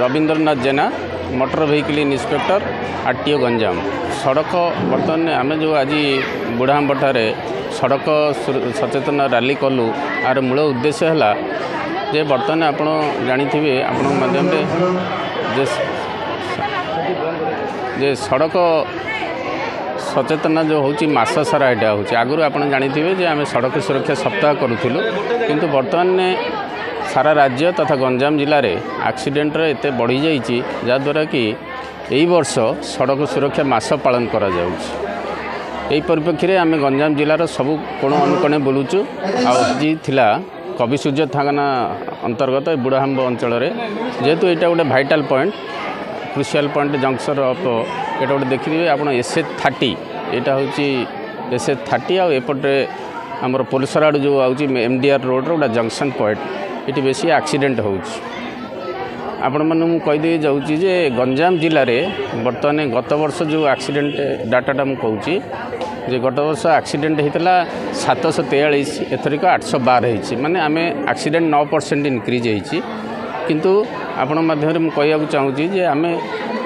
Rabindranath Jena motor vehicle inspector RTO Ganjam. सड़क बर्तमान आम जो आज बुढ़ाम्बठार सड़क सचेतन रैली कलु आर मूल उद्देश्य है जे बर्तमान आप जानी आपण माध्यम जे सड़क सचेतना जो हूँ मस सारा यहाँ हूँ आगुरी आप जानी आम सड़क सुरक्षा सप्ताह करूँ किंतु बर्तमान सारा राज्य तथा गंजाम जिले में एक्सीडेंट एत बढ़ी जाइए जहाँद्वारा कि यही वर्ष सड़क सुरक्षा मास पालन करा यही परिप्रेक्षी में आम गंजाम जिलार सबू कोण अनुकोणे बुलूचु आज कवि सूर्य थाना अंतर्गत बुढ़ाम्ब अंचल जेहेतु यहाँ गोटे vital point crucial point junction of ये गोटे देखिए आप SA30 यहाँ हूँ SA30 आउटे आमर पोलसर आड़ जो आउची MDR रोड गोटे जंक्शन पॉइंट ये बेसी एक्सीडेंट हो आपण मैंने कहीदे जाऊँगी जे गंजाम जिले में बर्तमान गत वर्ष जो एक्सीडेंट डाटाटा मुझे कहूँ जे गत वर्ष एक्सीडेंट होता 743 एथरिक 812 माने आम एक्सीडेंट 9% इनक्रीज होती किंतु आपण माध्यम कहूँ चाहूँगी जे आम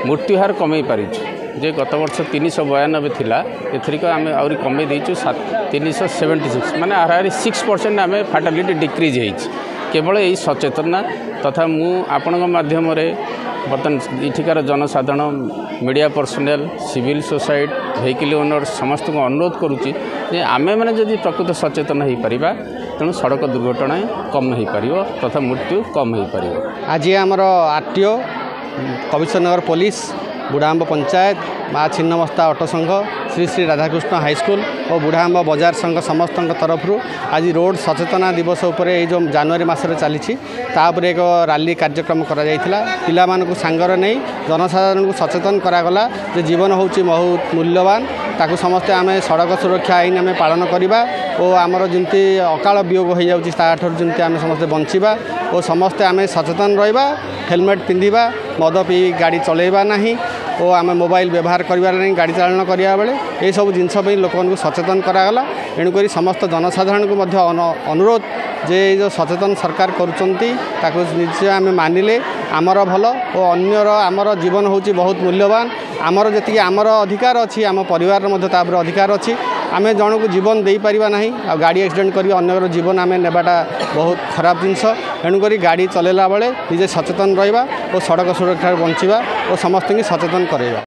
मृत्युहार कमे पारिछु जे गत वर्ष 392 थिला एथरिक आम आहरी कमे देइछु 376 माने आहारी 6% आम फाटालिटी डिक्रीज होती केवल यही सचेतना तथा मु आपण माध्यम बर्तमान इठिकार जनसाधारण media personal civil society vehicle owner समस्त को अनुरोध करुच्ची आमे मैंने जदि प्रकृत सचेतन हो पारिबा तेणु सड़क दुर्घटना कम हो पार तथा मृत्यु कम हो पार। आज आमर आरटीओ कमिशनर पुलिस बुढ़ाम्ब पंचायत माँ छिन्नमस्ता ऑटो संघ श्री श्री राधाकृष्ण हाईस्कूल और बुढ़ाम्ब बजार संघ समस्त तरफ आज रोड सचेतना दिवस उपर जो जनवरी मसरे चली एक रैली कार्यक्रम करा सांगर नहीं जनसाधारण को सचेतन करागला जे जीवन हूँ बहुत मूल्यवान ताकू समस्ते आम सड़क सुरक्षा आईन आम पालन करवा और आमर जमी अकाल वियोग हो जाती आम समस्ते बंचवा और समस्ते आम सचेतन रहा हेलमेट पिंधा मद पी गाड़ी चलैबा नहीं और आम मोबाइल व्यवहार करार नहीं गाड़ी चालन करा बेले ये सब जिनस लोक सचेतन करागला एणुक समस्त जनसाधारण को अनुरोध जे जो सचेतन सरकार करुँच आम मानिले आमर भल और अन्यर आमर जीवन हूँ बहुत मूल्यवान आमर जी आमर अधिकार अच्छी आम परिवार अधिकार अच्छी आम जन को जीवन दे पारिबा नहीं आ गाड़ी एक्सीडेंट करी अन्यर जीवन आम नेबाटा बहुत खराब जिनस एणुक गाड़ी चलेला बेले निजे सचेतन रहिबा और सड़क सुरक्षा बंचिबा और समस्त सचेतन करवा।